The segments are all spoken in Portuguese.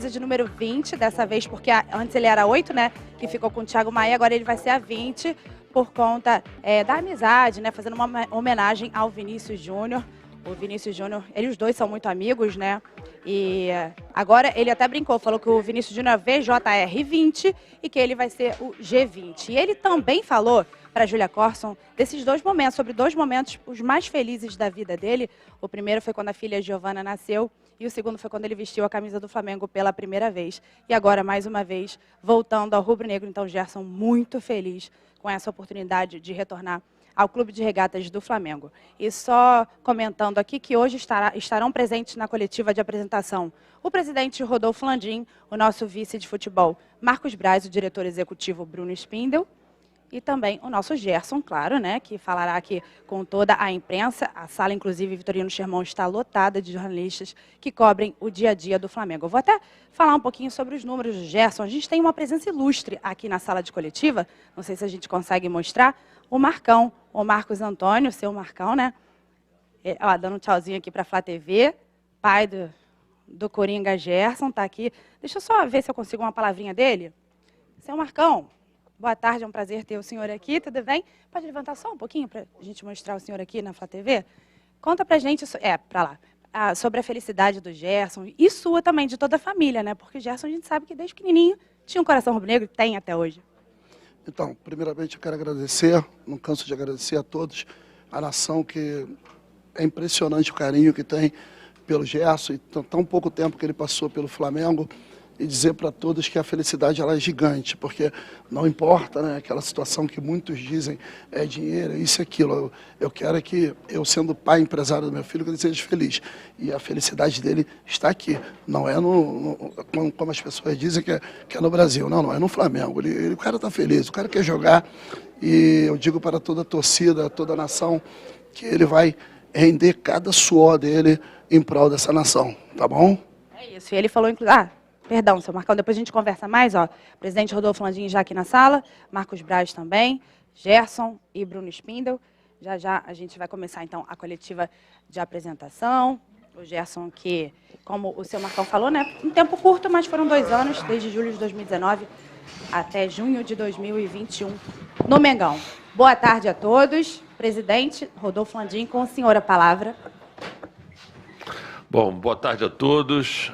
De número 20, dessa vez, porque antes ele era 8, né? Que ficou com o Thiago Maia, agora ele vai ser a 20 por conta da amizade, né? Fazendo uma homenagem ao Vinícius Júnior. O Vinícius Júnior, os dois são muito amigos, né? E agora ele até brincou, falou que o Vinícius Júnior é VJR 20 e que ele vai ser o G20. E ele também falou para a Júlia Corson desses dois momentos, sobre dois momentos os mais felizes da vida dele. O primeiro foi quando a filha Giovana nasceu e o segundo foi quando ele vestiu a camisa do Flamengo pela primeira vez. E agora, mais uma vez, voltando ao rubro-negro. Então, Gerson muito feliz com essa oportunidade de retornar ao Clube de Regatas do Flamengo. E só comentando aqui que hoje estarão presentes na coletiva de apresentação o presidente Rodolfo Landim, o nosso vice de futebol Marcos Braz, o diretor executivo Bruno Spindel, e também o nosso Gerson, claro, né, que falará aqui com toda a imprensa. A sala, inclusive, Vitorino Sherman, está lotada de jornalistas que cobrem o dia a dia do Flamengo. Eu vou até falar um pouquinho sobre os números do Gerson. A gente tem uma presença ilustre aqui na sala de coletiva, não sei se a gente consegue mostrar, o Marcão, o Marcos Antônio, seu Marcão, né, dando um tchauzinho aqui para a Flá TV, pai do Coringa Gerson, está aqui. Deixa eu só ver se eu consigo uma palavrinha dele. Seu Marcão, boa tarde, é um prazer ter o senhor aqui, tudo bem? Pode levantar só um pouquinho para a gente mostrar o senhor aqui na Flá TV? Conta pra gente, para lá, sobre a felicidade do Gerson e sua também, de toda a família, né? Porque o Gerson a gente sabe que desde pequenininho tinha um coração rubro-negro e tem até hoje. Então, primeiramente eu quero agradecer, não canso de agradecer a todos, a nação, que é impressionante o carinho que tem pelo Gerson e tão pouco tempo que ele passou pelo Flamengo. E dizer para todos que a felicidade ela é gigante, porque não importa, né, aquela situação que muitos dizem é dinheiro, isso e aquilo. Eu quero é que eu, sendo pai empresário do meu filho, que ele seja feliz. E a felicidade dele está aqui. Não é como as pessoas dizem que é no Brasil. Não é no Flamengo. O cara está feliz, o cara quer jogar. E eu digo para toda a torcida, toda a nação, que ele vai render cada suor dele em prol dessa nação. Tá bom? É isso. E ele falou, inclusive... Perdão, seu Marcão, depois a gente conversa mais, ó. Presidente Rodolfo Landim já aqui na sala, Marcos Braz também, Gerson e Bruno Spindel. Já já a gente vai começar, então, a coletiva de apresentação. O Gerson que, como o seu Marcão falou, né, um tempo curto, mas foram 2 anos, desde julho de 2019 até junho de 2021, no Mengão. Boa tarde a todos. Presidente Rodolfo Landim, com o senhor a palavra. Bom, boa tarde a todos.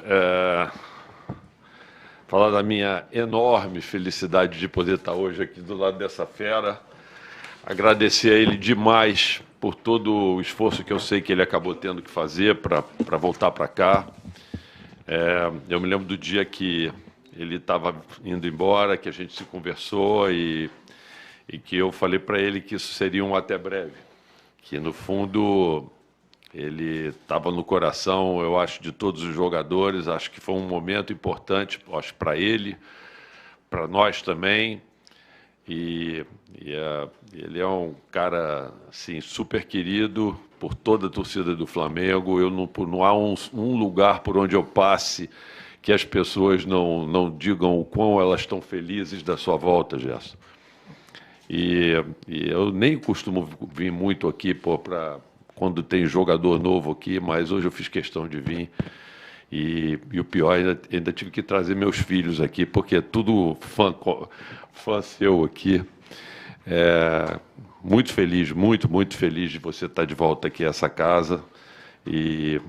Falar da minha enorme felicidade de poder estar hoje aqui do lado dessa fera. Agradecer a ele demais por todo o esforço que eu sei que ele acabou tendo que fazer para voltar para cá. Eu me lembro do dia que ele estava indo embora, que a gente se conversou e que eu falei para ele que isso seria um até breve. Que, no fundo, ele estava no coração, eu acho, de todos os jogadores. Acho que foi um momento importante, acho, para ele, para nós também. E ele é um cara assim, super querido por toda a torcida do Flamengo. Não há um lugar por onde eu passe que as pessoas não digam o quão elas estão felizes da sua volta, Gerson. E eu nem costumo vir muito aqui para quando tem jogador novo aqui, mas hoje eu fiz questão de vir. E o pior, ainda tive que trazer meus filhos aqui, porque é tudo fã seu aqui. Muito feliz, muito feliz de você estar de volta aqui a essa casa. E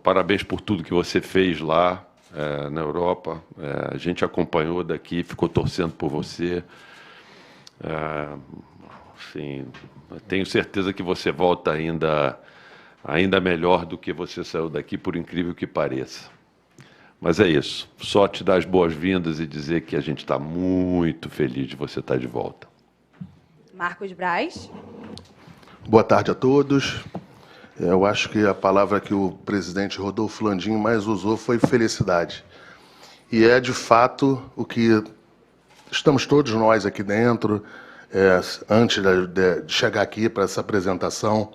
parabéns por tudo que você fez lá na Europa. A gente acompanhou daqui, ficou torcendo por você. Assim, tenho certeza que você volta ainda melhor do que você saiu daqui, por incrível que pareça. Mas é isso. Só te dar as boas-vindas e dizer que a gente está muito feliz de você estar de volta. Marcos Braz. Boa tarde a todos. Eu acho que a palavra que o presidente Rodolfo Landim mais usou foi felicidade. E é, de fato, o que estamos todos nós aqui dentro, antes de chegar aqui para essa apresentação.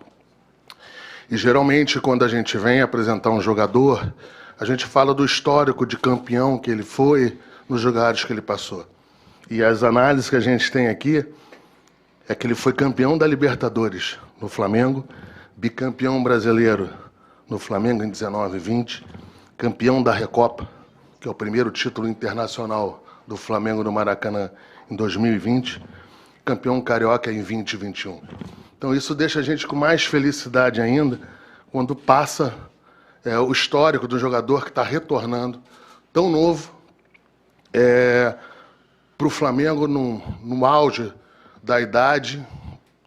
E, geralmente, quando a gente vem apresentar um jogador, a gente fala do histórico de campeão que ele foi, nos lugares que ele passou. E as análises que a gente tem aqui é que ele foi campeão da Libertadores no Flamengo, bicampeão brasileiro no Flamengo em 19 e 20, campeão da Recopa que é o primeiro título internacional do Flamengo no Maracanã em 2020, campeão carioca em 2021. Então isso deixa a gente com mais felicidade ainda quando passa o histórico do jogador que está retornando, tão novo, para o Flamengo no auge da idade,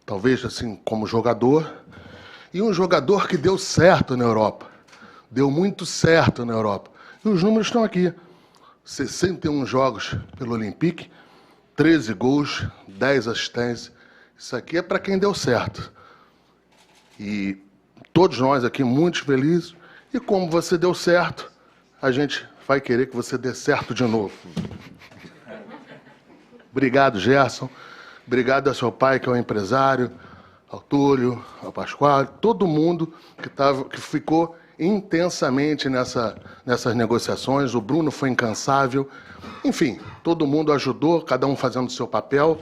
talvez assim como jogador, e um jogador que deu certo na Europa, deu muito certo na Europa. E os números estão aqui, 61 jogos pelo Olympique, 13 gols, 10 assistências, isso aqui é para quem deu certo. E todos nós aqui muito felizes, e como você deu certo, a gente vai querer que você dê certo de novo. Obrigado, Gerson. Obrigado ao seu pai, que é o empresário, ao Túlio, ao Pascoal, todo mundo que ficou intensamente nessas negociações. O Bruno foi incansável. Enfim, todo mundo ajudou, cada um fazendo o seu papel.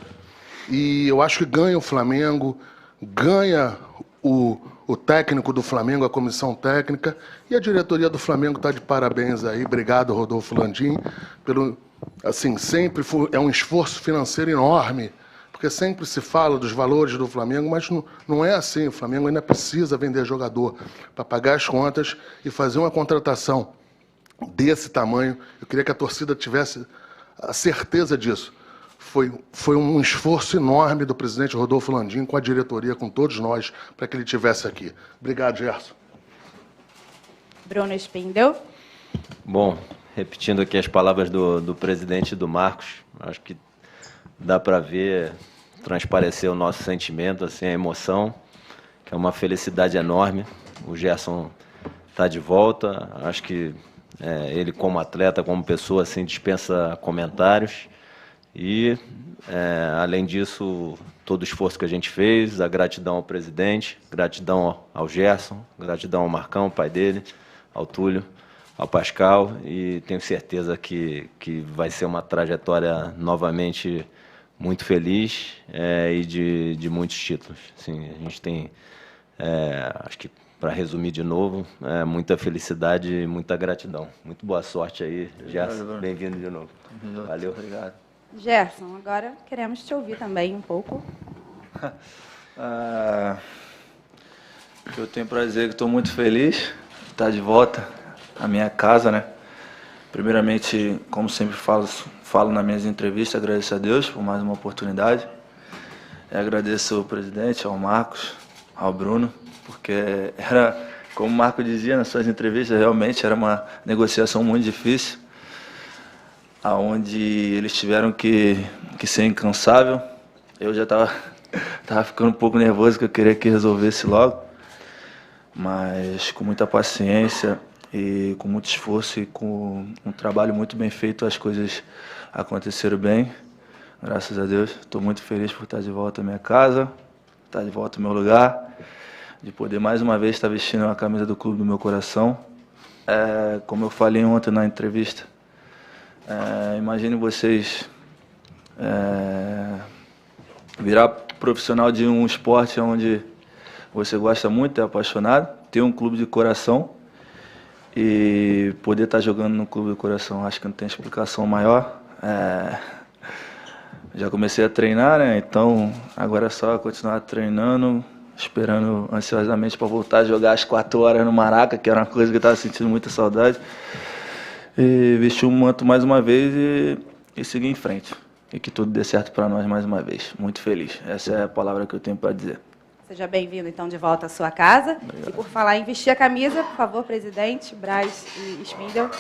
E eu acho que ganha o Flamengo, ganha o técnico do Flamengo, a comissão técnica, e a diretoria do Flamengo está de parabéns aí. Obrigado, Rodolfo Landim, pelo, assim, sempre é um esforço financeiro enorme, porque sempre se fala dos valores do Flamengo, mas não é assim. O Flamengo ainda precisa vender jogador para pagar as contas e fazer uma contratação desse tamanho. Eu queria que a torcida tivesse a certeza disso. Foi um esforço enorme do presidente Rodolfo Landim com a diretoria, com todos nós, para que ele estivesse aqui. Obrigado, Gerson. Bruno Spindel. Bom, repetindo aqui as palavras do presidente e do Marcos, acho que dá para ver, transparecer o nosso sentimento, assim, a emoção, que é uma felicidade enorme. O Gerson está de volta, acho que ele como atleta, como pessoa, assim, dispensa comentários. E, além disso, todo o esforço que a gente fez, a gratidão ao presidente, gratidão ao Gerson, gratidão ao Marcão, pai dele, ao Túlio, ao Pascal, e tenho certeza que vai ser uma trajetória novamente muito feliz e de muitos títulos. Assim, a gente tem, acho que, para resumir de novo, muita felicidade e muita gratidão. Muito boa sorte aí, Gerson. Bem-vindo de novo. Valeu. Obrigado. Gerson, agora queremos te ouvir também um pouco. Eu tenho para dizer que estou muito feliz de estar de volta à minha casa, né? Primeiramente, como sempre falo nas minhas entrevistas, agradeço a Deus por mais uma oportunidade. Agradeço ao presidente, ao Marcos, ao Bruno, porque era, como o Marco dizia nas suas entrevistas, realmente era uma negociação muito difícil, aonde eles tiveram que ser incansável. Eu já tava ficando um pouco nervoso, que eu queria que resolvesse logo, mas com muita paciência e com muito esforço e com um trabalho muito bem feito, as coisas aconteceram bem, graças a Deus. Estou muito feliz por estar de volta à minha casa, estar de volta ao meu lugar, de poder mais uma vez estar vestindo a camisa do clube do meu coração. Como eu falei ontem na entrevista, imagine vocês virar profissional de um esporte onde você gosta muito, é apaixonado, ter um clube de coração e poder estar jogando no clube do coração. Acho que não tem explicação maior. Já comecei a treinar, né? Então agora é só continuar treinando, esperando ansiosamente para voltar a jogar às 4 horas no Maraca, que era uma coisa que eu estava sentindo muita saudade. E vestir o manto mais uma vez e seguir em frente. E que tudo dê certo para nós mais uma vez. Muito feliz. Essa é a palavra que eu tenho para dizer. Seja bem-vindo, então, de volta à sua casa. Obrigado. E por falar em vestir a camisa, por favor, presidente, Braz e Spindel,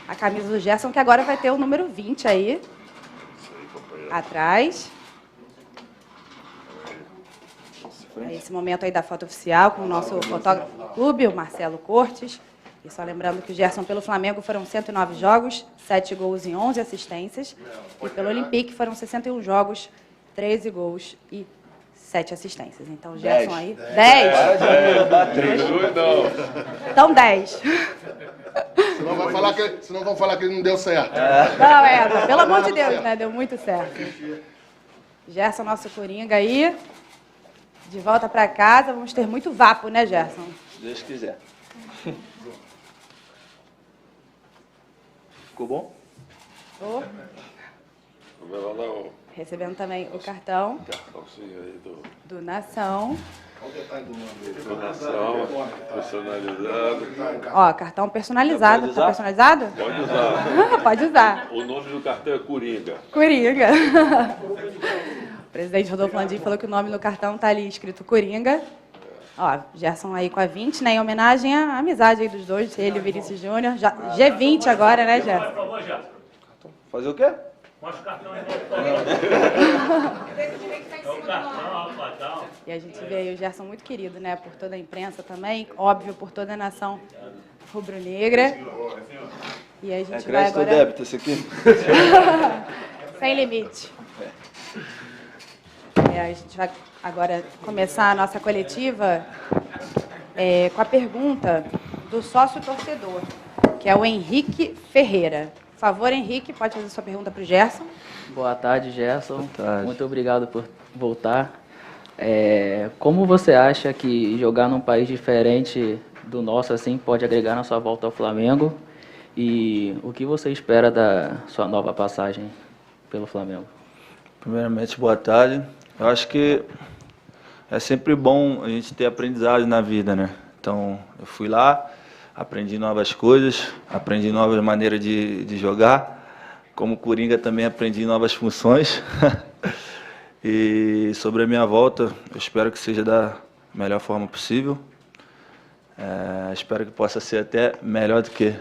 a camisa do Gerson, que agora vai ter o número 20 aí, atrás. Esse momento aí da foto oficial com o nosso fotógrafo do clube, o Marcelo Cortes. E só lembrando que o Gerson pelo Flamengo foram 109 jogos, 7 gols e 11 assistências. E pelo Olympique foram 61 jogos, 13 gols e 7 assistências. Então, o Gerson aí... 10! Então, 10. Senão vão falar que ele não deu certo. Não, pelo amor de Deus, né? Deu muito certo. Gerson, nosso coringa aí. De volta para casa, vamos ter muito vapo, né, Gerson? Se Deus quiser. Ficou bom? Oh, Vai lá o recebendo também o cartão cartãozinho aí do Nação. do Nação, personalizado. Ó, cartão personalizado. Tá personalizado? Pode usar. Pode usar. O nome do cartão é Coringa. Coringa. O presidente Rodolfo Landim falou que o nome no cartão tá ali escrito Coringa. Ó, Gerson aí com a 20, né? Em homenagem à amizade aí dos dois, ele e o Vinícius Júnior. G20 agora, né, Gerson? Fazer o quê? Mostra o cartão aí. E a gente vê aí o Gerson muito querido, né? Por toda a imprensa também, óbvio, por toda a nação rubro-negra. E a gente vai crédito ou agora... débito esse aqui? Sem limite. A gente vai agora começar a nossa coletiva com a pergunta do sócio-torcedor, que é o Henrique Ferreira. Por favor, Henrique, pode fazer sua pergunta para o Gerson. Boa tarde, Gerson. Boa tarde. Muito obrigado por voltar. Como você acha que jogar num país diferente do nosso assim pode agregar na sua volta ao Flamengo? E o que você espera da sua nova passagem pelo Flamengo? Primeiramente, boa tarde. Eu acho que é sempre bom a gente ter aprendizado na vida, né? Então, eu fui lá, aprendi novas coisas, aprendi novas maneiras de jogar. Como Coringa também aprendi novas funções. E sobre a minha volta, eu espero que seja da melhor forma possível. Espero que possa ser até melhor do que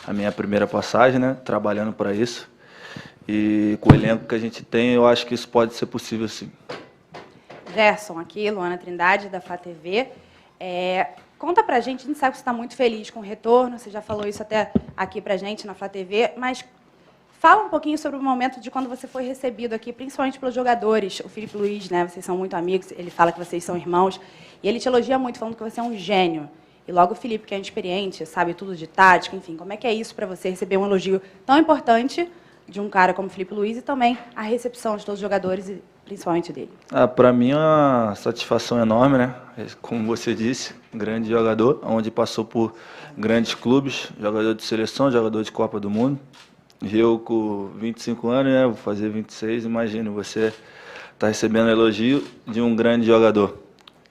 a minha primeira passagem, né? Trabalhando para isso. E com o elenco que a gente tem, eu acho que isso pode ser possível, sim. Gerson, aqui, Luana Trindade, da Flá TV. Conta pra gente, a gente sabe que você está muito feliz com o retorno, você já falou isso até aqui pra gente na Flá TV, mas fala um pouquinho sobre o momento de quando você foi recebido aqui, principalmente pelos jogadores. O Filipe Luiz, né, vocês são muito amigos, ele fala que vocês são irmãos, e ele te elogia muito, falando que você é um gênio. E logo o Filipe, que é experiente, sabe tudo de tática, enfim, como é que é isso para você receber um elogio tão importante de um cara como o Filipe Luiz e também a recepção de todos os jogadores e principalmente dele? Para mim é uma satisfação enorme, né? Como você disse, grande jogador, onde passou por grandes clubes, jogador de seleção, jogador de Copa do Mundo. E eu com 25 anos, né? Vou fazer 26, imagino, você está recebendo elogio de um grande jogador.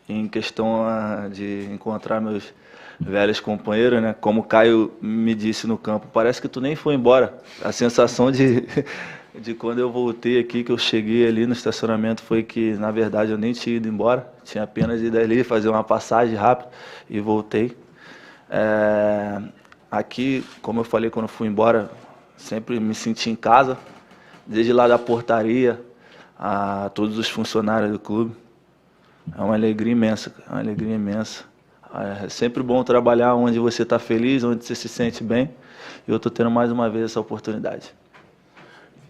Em questão de encontrar meus velhos companheiros, né? Como o Caio me disse no campo, parece que tu nem foi embora. A sensação de quando eu voltei aqui, que eu cheguei ali no estacionamento, foi que, na verdade, eu nem tinha ido embora. Tinha apenas ido ali fazer uma passagem rápida e voltei. Aqui, como eu falei quando eu fui embora, sempre me senti em casa, desde lá da portaria a todos os funcionários do clube. É uma alegria imensa, é uma alegria imensa. É sempre bom trabalhar onde você está feliz, onde você se sente bem. E eu estou tendo mais uma vez essa oportunidade.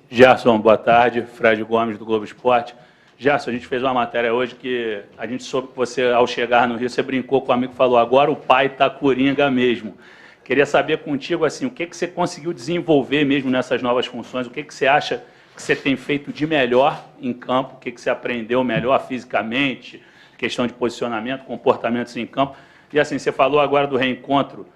Gerson, boa tarde. Fred Gomes, do Globo Esporte. Gerson, a gente fez uma matéria hoje que a gente soube que você, ao chegar no Rio, você brincou com o amigo e falou, agora o pai está Coringa mesmo. Queria saber contigo, assim, o que você conseguiu desenvolver mesmo nessas novas funções, o que você acha que você tem feito de melhor em campo, o que você aprendeu melhor fisicamente, questão de posicionamento, comportamentos em campo. E assim, você falou agora do reencontro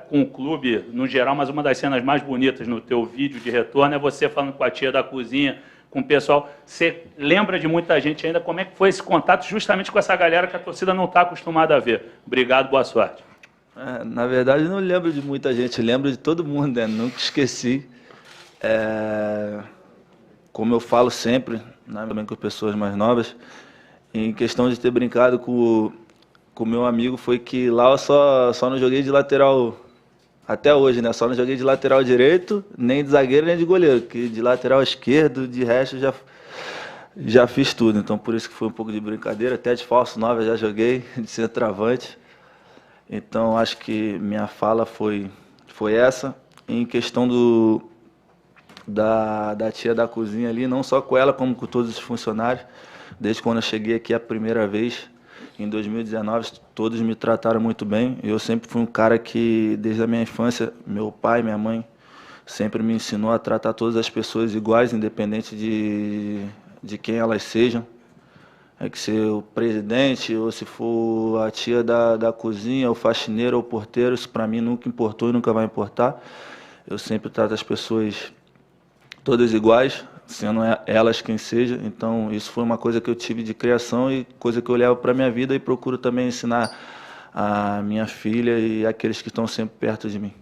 com o clube no geral, mas uma das cenas mais bonitas no teu vídeo de retorno é você falando com a tia da cozinha, com o pessoal. Você lembra de muita gente ainda, como é que foi esse contato justamente com essa galera que a torcida não está acostumada a ver? Obrigado, boa sorte. Na verdade, eu não lembro de muita gente, lembro de todo mundo, né? Nunca esqueci. Como eu falo sempre, né, também com pessoas mais novas, em questão de ter brincado com o meu amigo, foi que lá eu só não joguei de lateral, até hoje, né? Só não joguei de lateral direito, nem de zagueiro, nem de goleiro, que de lateral esquerdo, de resto, já fiz tudo. Então, por isso que foi um pouco de brincadeira, até de falso 9 eu já joguei, de centroavante. Então, acho que minha fala foi essa. Em questão da tia da cozinha ali, não só com ela, como com todos os funcionários. Desde quando eu cheguei aqui a primeira vez, em 2019, todos me trataram muito bem. Eu sempre fui um cara que, desde a minha infância, meu pai, minha mãe, sempre me ensinou a tratar todas as pessoas iguais, independente de quem elas sejam. Que ser o presidente, ou se for a tia da cozinha, o faxineiro ou o porteiro, isso para mim nunca importou e nunca vai importar. eu sempre trato as pessoas todas iguais, sendo elas quem seja. Então, isso foi uma coisa que eu tive de criação e coisa que eu levo para a minha vida e procuro também ensinar a minha filha e aqueles que estão sempre perto de mim.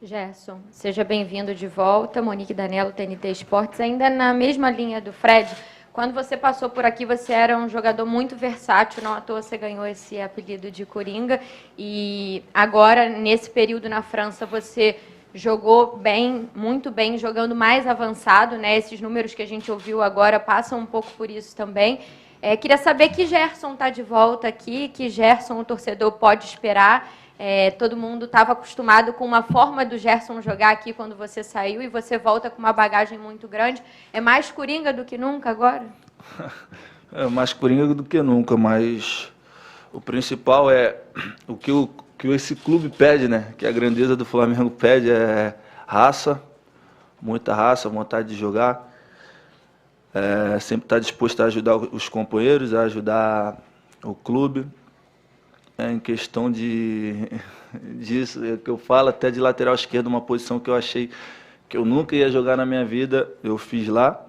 Gerson, seja bem-vindo de volta. Monique Danello, TNT Esportes. Ainda na mesma linha do Fred, quando você passou por aqui, você era um jogador muito versátil, não à toa você ganhou esse apelido de Coringa. E agora, nesse período na França, você jogou bem, muito bem, jogando mais avançado, né? Esses números que a gente ouviu agora passam um pouco por isso também. Queria saber que Gerson está de volta aqui, que Gerson o torcedor pode esperar. Todo mundo estava acostumado com uma forma do Gerson jogar aqui quando você saiu e você volta com uma bagagem muito grande. É mais Coringa do que nunca agora? É mais Coringa do que nunca, mas o principal é o que esse clube pede, né? Que a grandeza do Flamengo pede é raça, muita raça, vontade de jogar. Sempre estar disposto a ajudar os companheiros, a ajudar o clube. Em questão disso, que eu falo até de lateral esquerdo, uma posição que eu achei que eu nunca ia jogar na minha vida, eu fiz lá.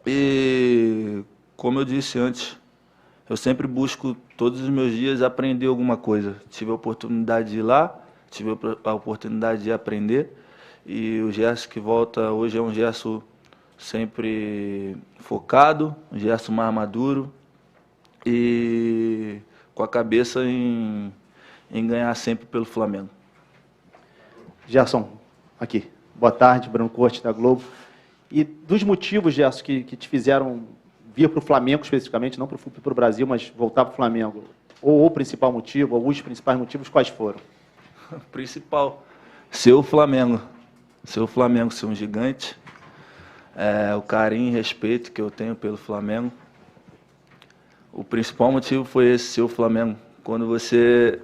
E, como eu disse antes, eu sempre busco todos os meus dias aprender alguma coisa. Tive a oportunidade de ir lá, tive a oportunidade de aprender. E o Gerson que volta hoje é um Gerson sempre focado, um Gerson mais maduro e com a cabeça em ganhar sempre pelo Flamengo. Gerson, aqui. Boa tarde, Bruno Corte, da Globo. E dos motivos, Gerson, que te fizeram vir para o Flamengo especificamente, não para o Brasil, mas voltar para o Flamengo, ou o principal motivo, ou os principais motivos, quais foram? O principal, ser o Flamengo. Ser o Flamengo, ser um gigante. O carinho e respeito que eu tenho pelo Flamengo. O principal motivo foi esse, ser o Flamengo. Quando você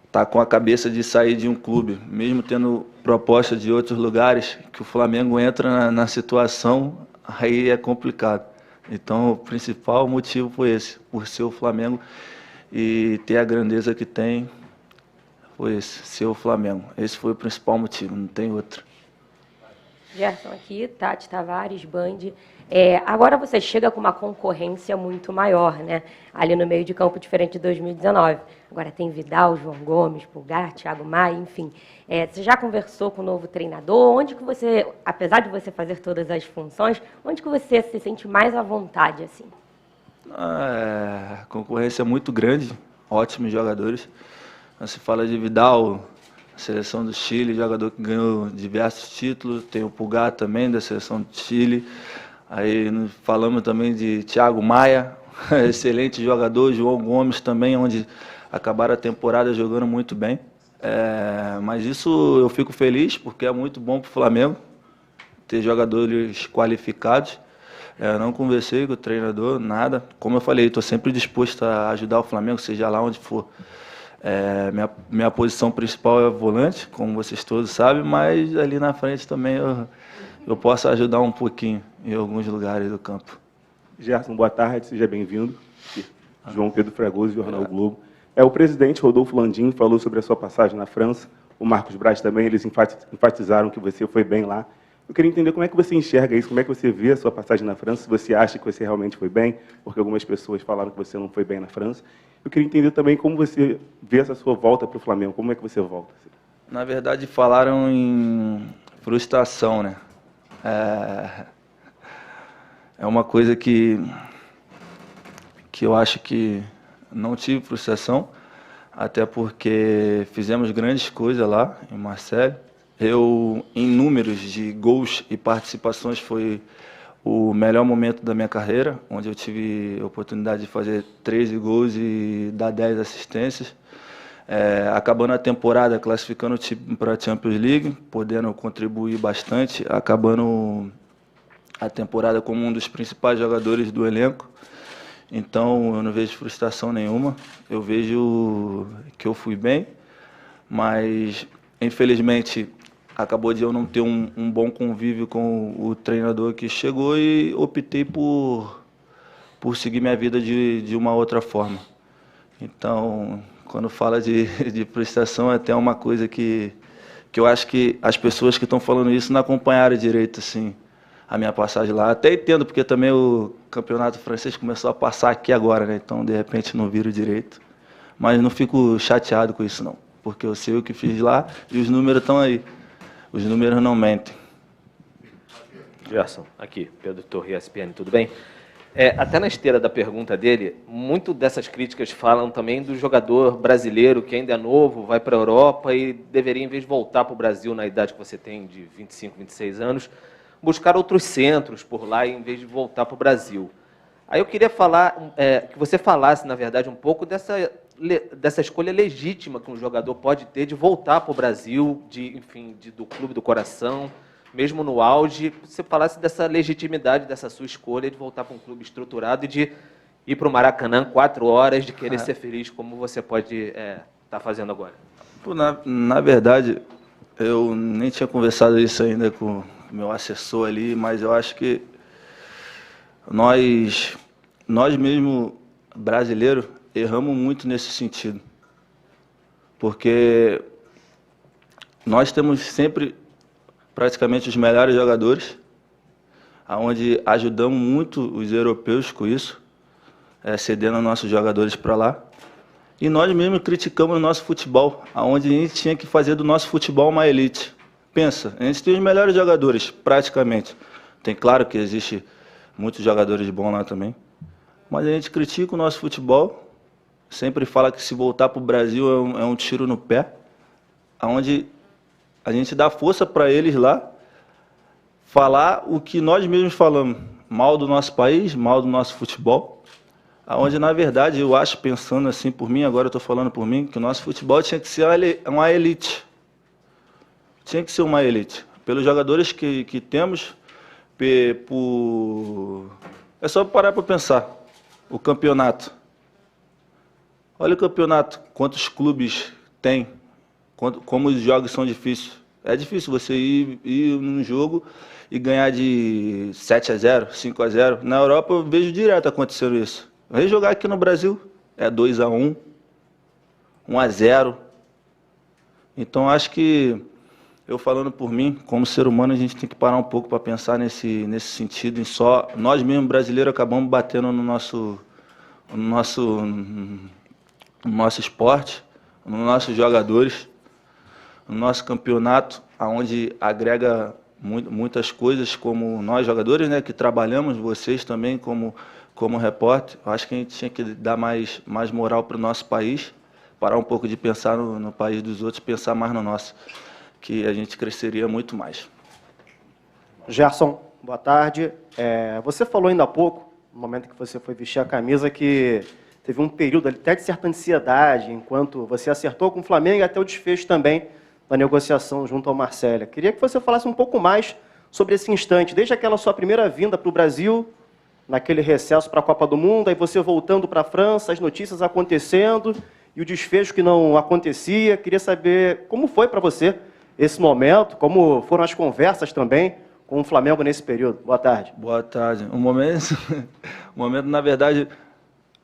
está com a cabeça de sair de um clube, mesmo tendo proposta de outros lugares, que o Flamengo entra na situação, aí é complicado. Então, o principal motivo foi esse, por ser o Flamengo e ter a grandeza que tem, foi esse, ser o Flamengo. Esse foi o principal motivo, não tem outro. Gerson aqui, Tati Tavares, Band. Agora você chega com uma concorrência muito maior, né? Ali no meio de campo, diferente de 2019. Agora tem Vidal, João Gomes, Pulgar, Thiago Maia, enfim. Você já conversou com o novo treinador? Onde que você, apesar de você fazer todas as funções, onde que você se sente mais à vontade, assim? A concorrência é muito grande, ótimos jogadores. Se fala de Vidal, seleção do Chile, jogador que ganhou diversos títulos. Tem o Pulgar também, da seleção do Chile. Aí falamos também de Thiago Maia, excelente jogador. João Gomes também, onde acabaram a temporada jogando muito bem. Mas isso eu fico feliz, porque é muito bom para o Flamengo ter jogadores qualificados. Não conversei com o treinador, nada. Como eu falei, estou sempre disposto a ajudar o Flamengo, seja lá onde for. Minha posição principal é volante, como vocês todos sabem, mas ali na frente também eu posso ajudar um pouquinho em alguns lugares do campo. Gerson, boa tarde, seja bem-vindo. João Pedro Fragoso, Jornal Globo. O presidente Rodolfo Landim falou sobre a sua passagem na França, o Marcos Braz também, eles enfatizaram que você foi bem lá. Eu queria entender como é que você enxerga isso, como é que você vê a sua passagem na França, se você acha que você realmente foi bem, porque algumas pessoas falaram que você não foi bem na França. Eu queria entender também como você vê essa sua volta para o Flamengo, como é que você volta? Na verdade, falaram em frustração, né? É uma coisa que eu acho que não tive frustração, até porque fizemos grandes coisas lá em Marseille. Em números de gols e participações, foi o melhor momento da minha carreira, onde eu tive a oportunidade de fazer 13 gols e dar 10 assistências. Acabando a temporada, classificando o time para a Champions League, podendo contribuir bastante, acabando a temporada como um dos principais jogadores do elenco. Então, eu não vejo frustração nenhuma. Eu vejo que eu fui bem, mas, infelizmente, acabou de eu não ter um bom convívio com o treinador que chegou e optei por seguir minha vida de uma outra forma. Então, quando fala de prestação, é até uma coisa que eu acho que as pessoas que estão falando isso não acompanharam direito, assim, a minha passagem lá. Até entendo, porque também o campeonato francês começou a passar aqui agora, né? Então, de repente, não viram direito. Mas não fico chateado com isso, não. Porque eu sei o que fiz lá e os números estão aí. Os números não mentem. Gerson, aqui, Pedro Torre, ESPN, tudo bem? Até na esteira da pergunta dele, muito dessas críticas falam também do jogador brasileiro que ainda é novo, vai para a Europa e deveria, em vez de voltar para o Brasil na idade que você tem, de 25, 26 anos, buscar outros centros por lá em vez de voltar para o Brasil. Aí eu queria falar, que você falasse, na verdade, um pouco dessa escolha legítima que um jogador pode ter de voltar para o Brasil, do clube do coração, mesmo no auge, você falasse dessa legitimidade, dessa sua escolha de voltar para um clube estruturado e de ir para o Maracanã 4 horas, de querer ser feliz, como você pode estar fazendo agora. Pô, na verdade, eu nem tinha conversado isso ainda com o meu assessor ali, mas eu acho que nós mesmo, brasileiros, erramos muito nesse sentido. Porque nós temos sempre praticamente os melhores jogadores, onde ajudamos muito os europeus com isso, cedendo nossos jogadores para lá. E nós mesmos criticamos o nosso futebol, onde a gente tinha que fazer do nosso futebol uma elite. Pensa, a gente tem os melhores jogadores, praticamente. Tem claro que existe muitos jogadores bons lá também, mas a gente critica o nosso futebol, sempre fala que se voltar para o Brasil é um tiro no pé, onde a gente dá força para eles lá, falar o que nós mesmos falamos, mal do nosso país, mal do nosso futebol, onde, na verdade, eu acho, pensando assim por mim, agora eu estou falando por mim, que o nosso futebol tinha que ser uma elite. Tinha que ser uma elite. Pelos jogadores que temos, é só parar para pensar. O campeonato. Olha o campeonato, quantos clubes tem. Como os jogos são difíceis. É difícil você ir num jogo e ganhar de 7-0, 5-0. Na Europa eu vejo direto acontecendo isso. Vem jogar aqui no Brasil, é 2-1, 1-0. Então acho que, eu falando por mim, como ser humano, a gente tem que parar um pouco para pensar nesse sentido. Em só nós mesmos brasileiros acabamos batendo no nosso esporte, nos nossos jogadores, no nosso campeonato, onde agrega muitas coisas, como nós jogadores, né, que trabalhamos, vocês também como repórter. Eu acho que a gente tinha que dar mais moral para o nosso país, parar um pouco de pensar no país dos outros, pensar mais no nosso, que a gente cresceria muito mais. Gerson, boa tarde. Você falou ainda há pouco, no momento que você foi vestir a camisa, que teve um período até de certa ansiedade, enquanto você acertou com o Flamengo e até o desfecho também da negociação junto ao Marselha. Queria que você falasse um pouco mais sobre esse instante, desde aquela sua primeira vinda para o Brasil, naquele recesso para a Copa do Mundo, aí você voltando para a França, as notícias acontecendo e o desfecho que não acontecia. Queria saber como foi para você esse momento, como foram as conversas também com o Flamengo nesse período. Boa tarde. Boa tarde. Um momento, na verdade,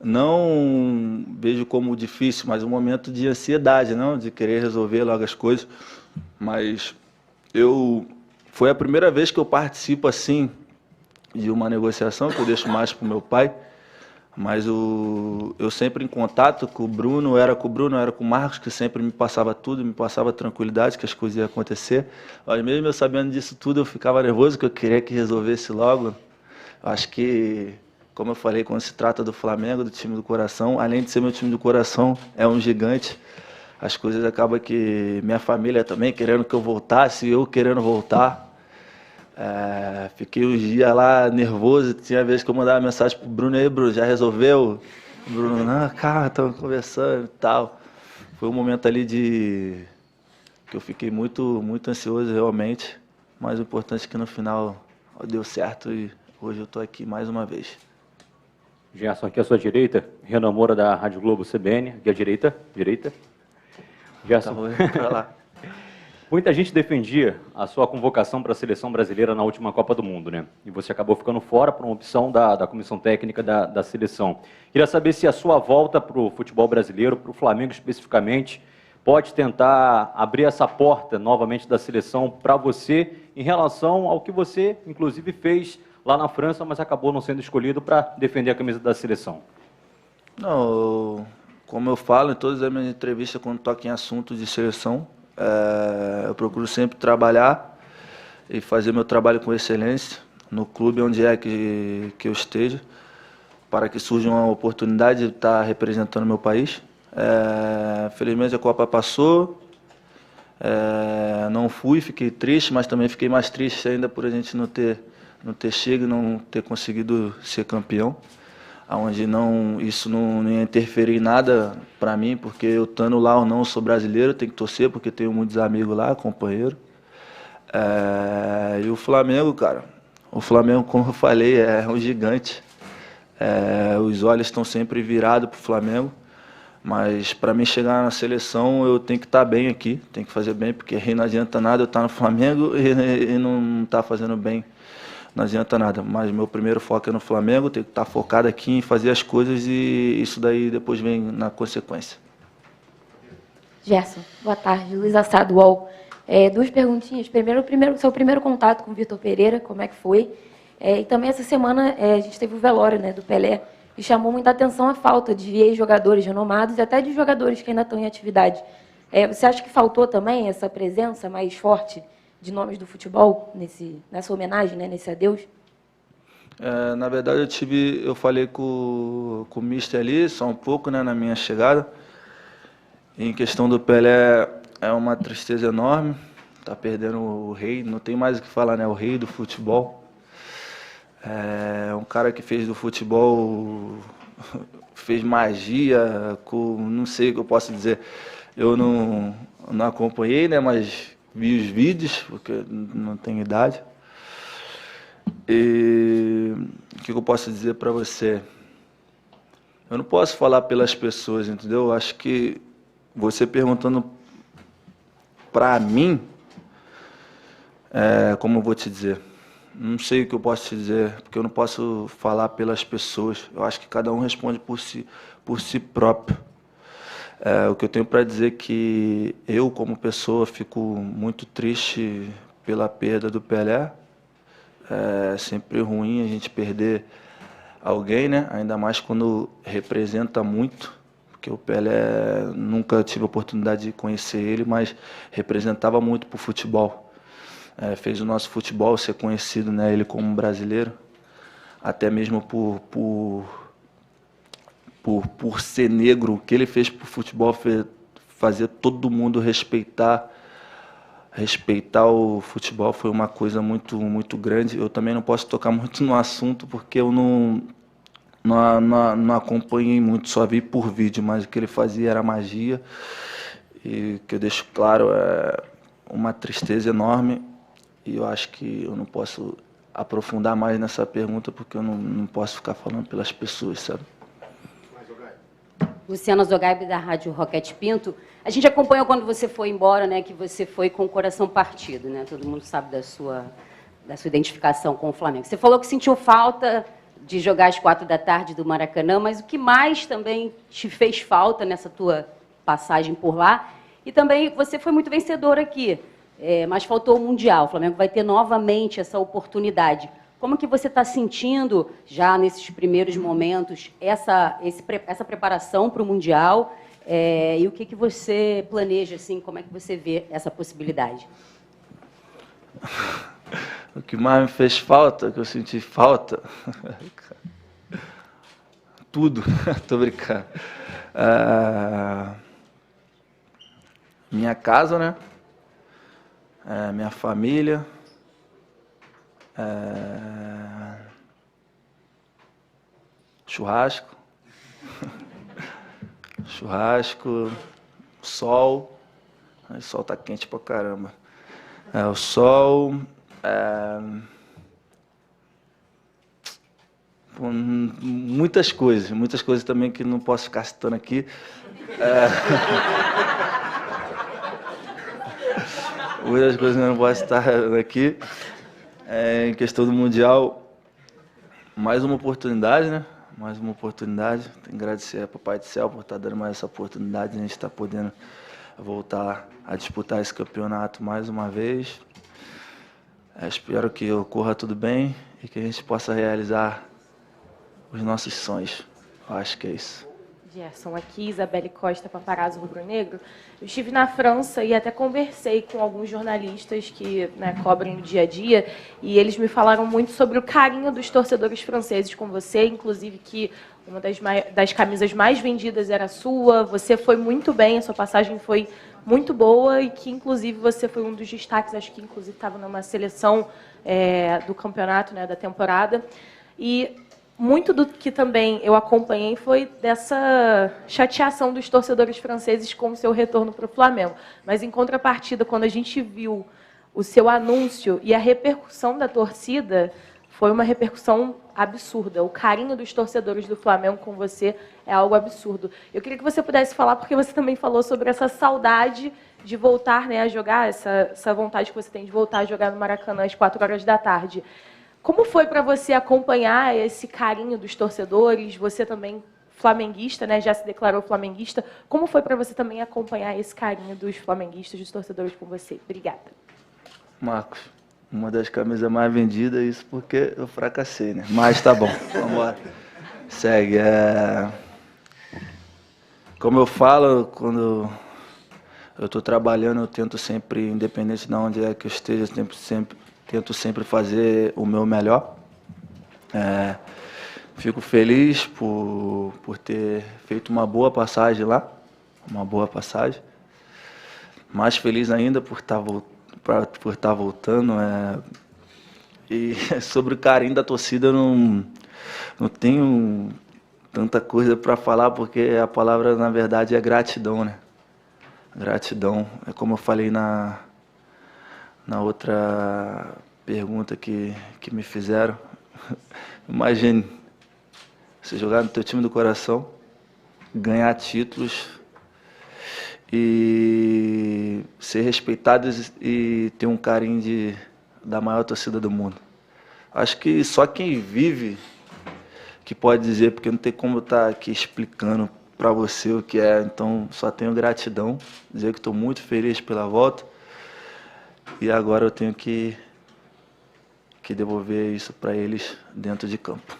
não vejo como difícil, mas um momento de ansiedade, não, de querer resolver logo as coisas. Mas foi a primeira vez que eu participo assim de uma negociação, que eu deixo mais para o meu pai. Mas eu sempre em contato com o Bruno, era com o Marcos, que sempre me passava tudo, me passava tranquilidade que as coisas iam acontecer. Mas mesmo eu sabendo disso tudo, eu ficava nervoso, que eu queria que resolvesse logo. Acho que, como eu falei, quando se trata do Flamengo, do time do coração, além de ser meu time do coração, é um gigante. As coisas acabam que minha família também querendo que eu voltasse, eu querendo voltar. Fiquei uns dias lá nervoso, tinha vezes que eu mandava mensagem pro Bruno, aí, Bruno, já resolveu? O Bruno, não, cara, estamos conversando e tal. Foi um momento ali que eu fiquei muito, muito ansioso realmente, mas o importante é que no final deu certo e hoje eu estou aqui mais uma vez. Gerson, aqui à sua direita, Renan Moura da Rádio Globo CBN, aqui à direita. Gerson. Tá, vou pra lá. Muita gente defendia a sua convocação para a seleção brasileira na última Copa do Mundo, né? E você acabou ficando fora por uma opção da comissão técnica da seleção. Queria saber se a sua volta para o futebol brasileiro, para o Flamengo especificamente, pode tentar abrir essa porta novamente da seleção para você em relação ao que você, inclusive, fez lá na França, mas acabou não sendo escolhido para defender a camisa da seleção. Não, como eu falo em todas as minhas entrevistas, quando toco em assuntos de seleção, eu procuro sempre trabalhar e fazer meu trabalho com excelência no clube onde é que eu esteja, para que surja uma oportunidade de estar representando meu país. Felizmente a Copa passou, não fui, fiquei triste, mas também fiquei mais triste ainda por a gente não ter chego e não ter conseguido ser campeão, onde isso não ia interferir em nada para mim, porque eu estando lá ou não, eu sou brasileiro, tenho que torcer, porque tenho muitos amigos lá, companheiro. E o Flamengo, cara, como eu falei, é um gigante. Os olhos estão sempre virados para o Flamengo, mas para mim chegar na seleção eu tenho que estar bem aqui, tenho que fazer bem, porque aí não adianta nada eu estar no Flamengo e não estar fazendo bem. Não adianta nada, mas meu primeiro foco é no Flamengo, tenho que estar focado aqui em fazer as coisas e isso daí depois vem na consequência. Gerson, boa tarde. Luiz Assado, UOL. Duas perguntinhas. Primeiro, seu primeiro contato com o Vitor Pereira, como é que foi? E também essa semana a gente teve o velório, né, do Pelé e chamou muita atenção a falta de ex-jogadores renomados e até de jogadores que ainda estão em atividade. Você acha que faltou também essa presença mais forte de nomes do futebol nessa homenagem, né, nesse adeus? Na verdade, eu falei com o Mister ali, só um pouco, né, na minha chegada. Em questão do Pelé, é uma tristeza enorme. Tá perdendo o rei, não tem mais o que falar, né, o rei do futebol. É um cara que fez do futebol, fez magia, não sei o que eu posso dizer. Eu não acompanhei, né, mas vi os vídeos, porque não tenho idade. E o que eu posso dizer para você? Eu não posso falar pelas pessoas, entendeu? Eu acho que você perguntando para mim, como eu vou te dizer? Não sei o que eu posso te dizer, porque eu não posso falar pelas pessoas. Eu acho que cada um responde por si próprio. O que eu tenho para dizer é que eu, como pessoa, fico muito triste pela perda do Pelé. É sempre ruim a gente perder alguém, né? Ainda mais quando representa muito, porque o Pelé, nunca tive a oportunidade de conhecer ele, mas representava muito para o futebol. Fez o nosso futebol ser conhecido, né? Ele como brasileiro, até mesmo por ser negro. O que ele fez para o futebol fazer todo mundo respeitar o futebol foi uma coisa muito, muito grande. Eu também não posso tocar muito no assunto porque eu não acompanhei muito, só vi por vídeo, mas o que ele fazia era magia. E o que eu deixo claro é uma tristeza enorme. E eu acho que eu não posso aprofundar mais nessa pergunta porque eu não posso ficar falando pelas pessoas, sabe? Luciana Zogaib, da Rádio Roquete Pinto. A gente acompanhou quando você foi embora, né, que você foi com o coração partido, né? Todo mundo sabe da sua identificação com o Flamengo. Você falou que sentiu falta de jogar às 16h do Maracanã, mas o que mais também te fez falta nessa tua passagem por lá? E também você foi muito vencedor aqui, mas faltou o Mundial. O Flamengo vai ter novamente essa oportunidade. Como que você está sentindo, já nesses primeiros momentos, essa preparação para o Mundial? E o que você planeja, assim, como é que você vê essa possibilidade? O que mais me fez falta, que eu senti falta... Tudo, tô brincando. Minha casa, né? Minha família... Churrasco, sol, o sol tá quente pra caramba. O sol, muitas coisas também que não posso ficar citando aqui. Muitas coisas que eu não posso estar aqui. Em questão do Mundial, mais uma oportunidade, né? Mais uma oportunidade. Tenho que agradecer ao Papai do Céu por estar dando mais essa oportunidade. A gente está podendo voltar a disputar esse campeonato mais uma vez. Espero que ocorra tudo bem e que a gente possa realizar os nossos sonhos. Eu acho que é isso. Gerson, aqui, Isabelle Costa, Paparazzo Rubro-Negro. Eu estive na França e até conversei com alguns jornalistas que, né, cobrem o dia a dia, e eles me falaram muito sobre o carinho dos torcedores franceses com você, inclusive que uma das camisas mais vendidas era a sua, você foi muito bem, a sua passagem foi muito boa e que, inclusive, você foi um dos destaques, acho que, inclusive, estava numa seleção do campeonato, né, da temporada. E muito do que também eu acompanhei foi dessa chateação dos torcedores franceses com o seu retorno para o Flamengo. Mas, em contrapartida, quando a gente viu o seu anúncio e a repercussão da torcida, foi uma repercussão absurda. O carinho dos torcedores do Flamengo com você é algo absurdo. Eu queria que você pudesse falar, porque você também falou sobre essa saudade de voltar, né, a jogar, essa vontade que você tem de voltar a jogar no Maracanã às 4 da tarde. Como foi para você acompanhar esse carinho dos torcedores? Você também, flamenguista, né, já se declarou flamenguista. Como foi para você também acompanhar esse carinho dos flamenguistas, dos torcedores com você? Obrigada. Marcos, uma das camisas mais vendidas, isso porque eu fracassei, né? Mas tá bom, vamos embora. Segue. Como eu falo, quando eu estou trabalhando, eu tento sempre, independente de onde é que eu esteja, tento sempre fazer o meu melhor. Fico feliz por ter feito uma boa passagem lá, uma boa passagem. Mais feliz ainda por estar voltando. E sobre o carinho da torcida, eu não tenho tanta coisa para falar, porque a palavra, na verdade, é gratidão, né? Gratidão. É como eu falei na outra pergunta que me fizeram. Imagine você jogar no teu time do coração, ganhar títulos e ser respeitado e ter um carinho da maior torcida do mundo. Acho que só quem vive que pode dizer, porque não tem como eu estar aqui explicando para você o que é. Então, só tenho gratidão, dizer que estou muito feliz pela volta e agora eu tenho que devolver isso para eles dentro de campo.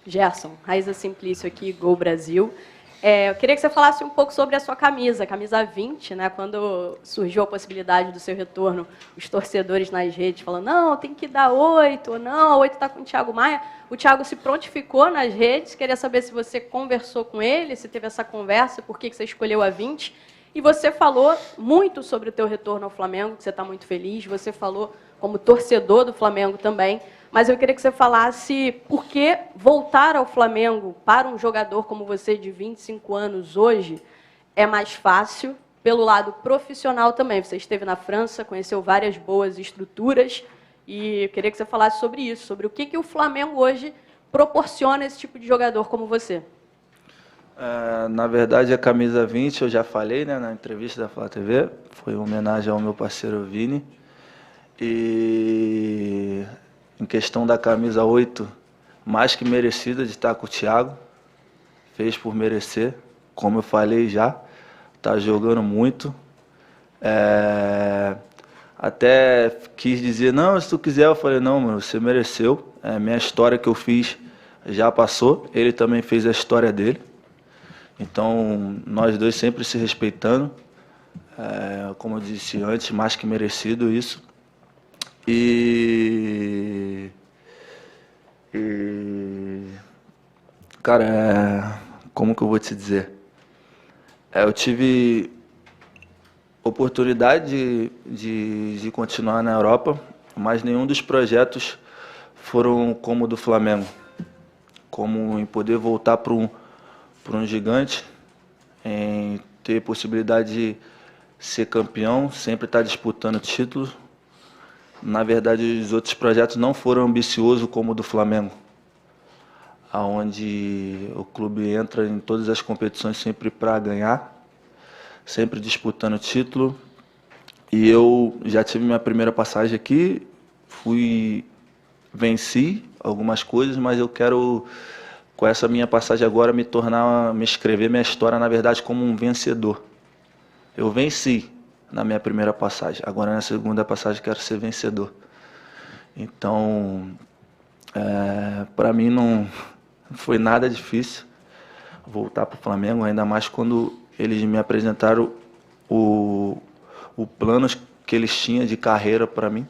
Gerson, Raíza Simplício aqui, Gol Brasil. Eu queria que você falasse um pouco sobre a sua camisa, a camisa 20, né? Quando surgiu a possibilidade do seu retorno, os torcedores nas redes falando, não, tem que dar 8, ou não, a 8 está com o Thiago Maia. O Thiago se prontificou nas redes, queria saber se você conversou com ele, se teve essa conversa, por que você escolheu a 20. E você falou muito sobre o teu retorno ao Flamengo, que você está muito feliz, você falou como torcedor do Flamengo também, mas eu queria que você falasse por que voltar ao Flamengo para um jogador como você, de 25 anos hoje, é mais fácil, pelo lado profissional também. Você esteve na França, conheceu várias boas estruturas, e eu queria que você falasse sobre isso, sobre o que o Flamengo hoje proporciona a esse tipo de jogador como você. Na verdade, a camisa 20, eu já falei, né, na entrevista da Flá TV, foi uma homenagem ao meu parceiro Vini. E em questão da camisa 8, mais que merecida de estar com o Thiago, fez por merecer, como eu falei já, está jogando muito. Até quis dizer, não, se tu quiser, eu falei, não, mano, você mereceu, minha história que eu fiz já passou, ele também fez a história dele. Então, nós dois sempre se respeitando, como eu disse antes, mais que merecido isso. Cara, como que eu vou te dizer? Eu tive oportunidade de continuar na Europa, mas nenhum dos projetos foram como o do Flamengo. Como em poder voltar para um gigante, em ter possibilidade de ser campeão, sempre estar disputando títulos. Na verdade, os outros projetos não foram ambiciosos como o do Flamengo, onde o clube entra em todas as competições sempre para ganhar, sempre disputando título. E eu já tive minha primeira passagem aqui, venci algumas coisas, mas eu quero, com essa minha passagem agora, me escrever minha história, na verdade, como um vencedor. Eu venci na minha primeira passagem, agora na segunda passagem quero ser vencedor. Então, para mim não foi nada difícil voltar para o Flamengo, ainda mais quando eles me apresentaram o plano que eles tinham de carreira para mim.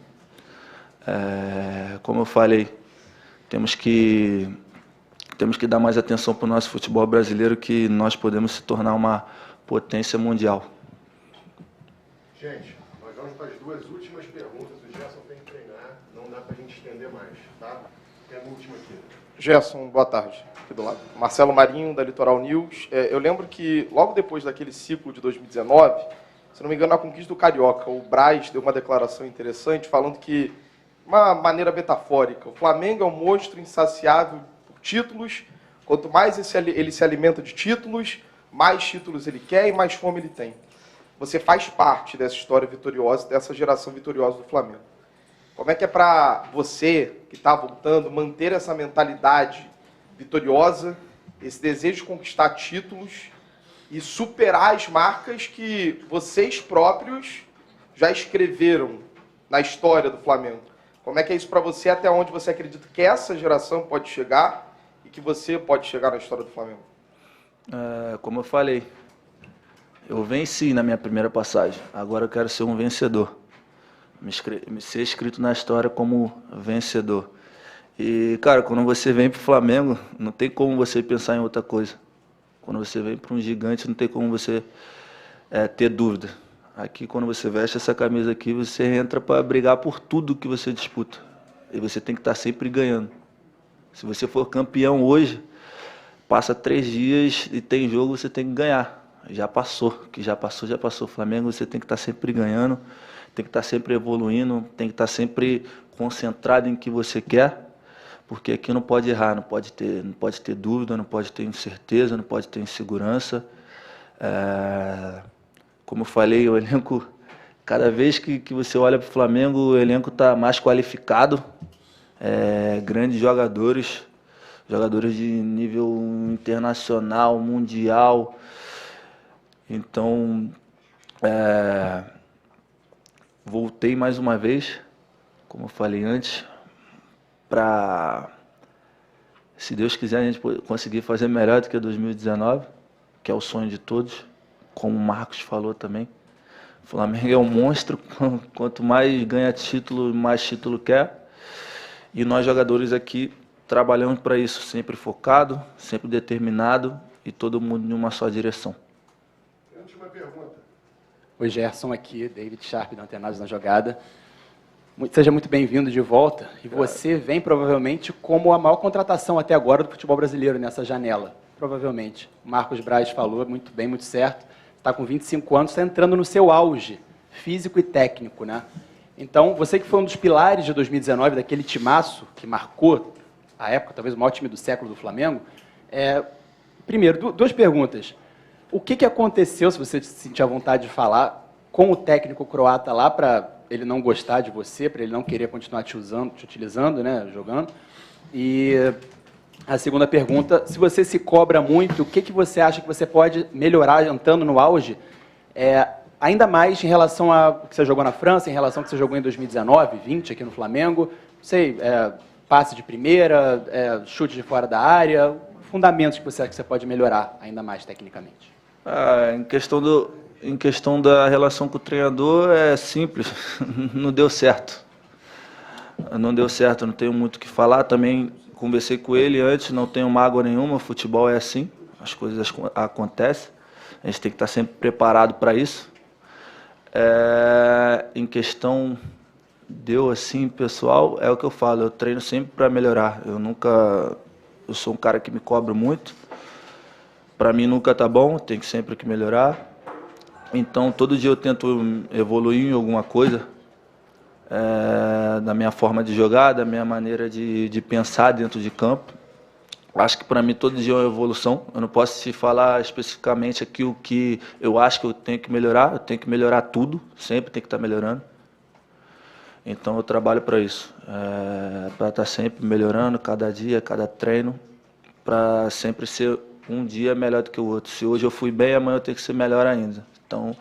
Como eu falei, temos que dar mais atenção para o nosso futebol brasileiro, que nós podemos se tornar uma potência mundial. Gente, nós vamos para as duas últimas perguntas. O Gerson tem que treinar, não dá para a gente estender mais, tá? Tem a última aqui. Gerson, boa tarde. Aqui do lado. Marcelo Marinho, da Litoral News. Eu lembro que, logo depois daquele ciclo de 2019, se não me engano, na conquista do Carioca, o Braz deu uma declaração interessante falando que, de uma maneira metafórica, o Flamengo é um monstro insaciável por títulos. Quanto mais ele se alimenta de títulos, mais títulos ele quer e mais fome ele tem. Você faz parte dessa história vitoriosa, dessa geração vitoriosa do Flamengo. Como é que é para você, que está voltando, manter essa mentalidade vitoriosa, esse desejo de conquistar títulos e superar as marcas que vocês próprios já escreveram na história do Flamengo? Como é que é isso para você, até onde você acredita que essa geração pode chegar e que você pode chegar na história do Flamengo? Como eu falei, eu venci na minha primeira passagem, agora eu quero ser um vencedor. Me ser escrito na história como vencedor. E, cara, quando você vem pro Flamengo, não tem como você pensar em outra coisa. Quando você vem para um gigante, não tem como você ter dúvida. Aqui, quando você veste essa camisa aqui, você entra para brigar por tudo que você disputa. E você tem que estar sempre ganhando. Se você for campeão hoje, passa 3 dias e tem jogo, você tem que ganhar. Já passou, que já passou, já passou. Flamengo, você tem que estar sempre ganhando, tem que estar sempre evoluindo, tem que estar sempre concentrado em que você quer, porque aqui não pode errar, não pode ter dúvida, não pode ter incerteza, não pode ter insegurança. Como eu falei, o elenco, cada vez que você olha para o Flamengo, o elenco está mais qualificado, grandes jogadores de nível internacional, mundial. Então, voltei mais uma vez, como eu falei antes, para, se Deus quiser, a gente conseguir fazer melhor do que 2019, que é o sonho de todos, como o Marcos falou também. O Flamengo é um monstro, quanto mais ganha título, mais título quer. E nós jogadores aqui trabalhamos para isso, sempre focado, sempre determinado e todo mundo em uma só direção. Última pergunta. Oi, Gerson aqui, David Sharp, da Antenados na Jogada. Seja muito bem-vindo de volta. E você vem provavelmente como a maior contratação até agora do futebol brasileiro nessa janela. Provavelmente. O Marcos Braz falou muito bem, muito certo. Está com 25 anos, está entrando no seu auge físico e técnico, né? Então, você que foi um dos pilares de 2019, daquele timaço que marcou a época, talvez o maior time do século do Flamengo, primeiro, 2 perguntas. O que aconteceu, se você se sentir à vontade de falar, com o técnico croata lá para ele não gostar de você, para ele não querer continuar te utilizando, né, jogando? E a segunda pergunta, se você se cobra muito, o que você acha que você pode melhorar entrando no auge, ainda mais em relação ao que você jogou na França, em relação ao que você jogou em 2019, 20 aqui no Flamengo, não sei, passe de primeira, chute de fora da área, fundamentos que você acha que você pode melhorar ainda mais tecnicamente? Em questão da relação com o treinador, é simples, não deu certo. Não deu certo, não tenho muito o que falar. Também conversei com ele antes, não tenho mágoa nenhuma, o futebol é assim, as coisas acontecem, a gente tem que estar sempre preparado para isso. Em questão deu assim, pessoal, é o que eu falo, eu treino sempre para melhorar. Eu sou um cara que me cobro muito, para mim nunca tá bom, tem que sempre que melhorar. Então, todo dia eu tento evoluir em alguma coisa, da minha forma de jogar, da minha maneira de pensar dentro de campo. Acho que para mim todo dia é uma evolução. Eu não posso te falar especificamente aqui o que eu acho que eu tenho que melhorar. Eu tenho que melhorar tudo, sempre tem que estar melhorando. Então eu trabalho para isso, para estar sempre melhorando, cada dia, cada treino, para sempre ser um dia melhor do que o outro. Se hoje eu fui bem, amanhã eu tenho que ser melhor ainda. Então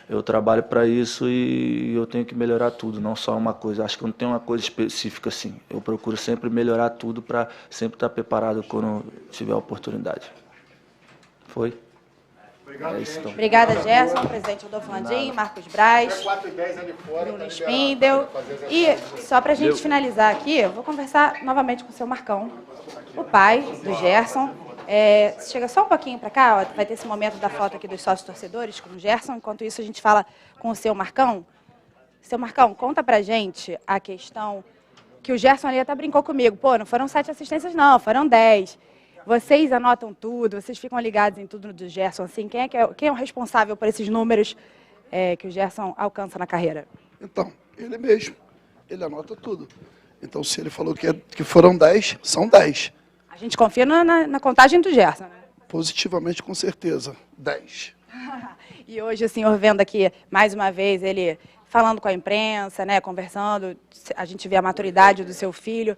eu trabalho para isso e eu tenho que melhorar tudo, não só uma coisa. Acho que não tem uma coisa específica assim. Eu procuro sempre melhorar tudo para sempre estar preparado quando tiver a oportunidade. Foi? É isso, então. Obrigada, Gerson, presidente Rodolfo Landim, Marcos Braz, Bruno Spindel. E só para a gente finalizar aqui, eu vou conversar novamente com o seu Marcão, o pai do Gerson. Chega só um pouquinho para cá, ó, vai ter esse momento da foto aqui dos sócios torcedores com o Gerson. Enquanto isso, a gente fala com o seu Marcão. Seu Marcão, conta pra gente a questão que o Gerson ali até brincou comigo. Pô, não foram 7 assistências, não, foram 10. Vocês anotam tudo, vocês ficam ligados em tudo do Gerson, assim, quem é o responsável por esses números que o Gerson alcança na carreira? Então, ele mesmo, ele anota tudo. Então, se ele falou que foram 10, são 10. A gente confia na contagem do Gerson, né? Positivamente, com certeza, 10. E hoje o senhor vendo aqui, mais uma vez, ele falando com a imprensa, né, conversando, a gente vê a maturidade do seu filho.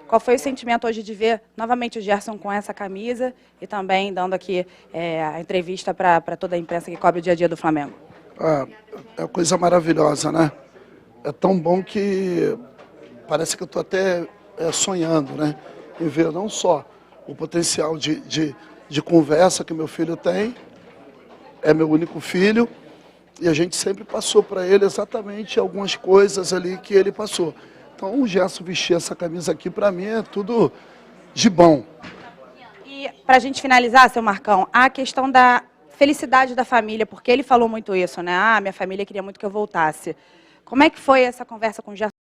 Qual foi o sentimento hoje de ver novamente o Gerson com essa camisa e também dando aqui a entrevista para toda a imprensa que cobre o dia a dia do Flamengo? É uma coisa maravilhosa, né? É tão bom que parece que eu estou até sonhando, né? Em ver não só o potencial de conversa que meu filho tem, é meu único filho, e a gente sempre passou para ele exatamente algumas coisas ali que ele passou. Então, o Gerson vestir essa camisa aqui, para mim, é tudo de bom. E, para a gente finalizar, seu Marcão, a questão da felicidade da família, porque ele falou muito isso, né? Minha família queria muito que eu voltasse. Como é que foi essa conversa com o Gerson?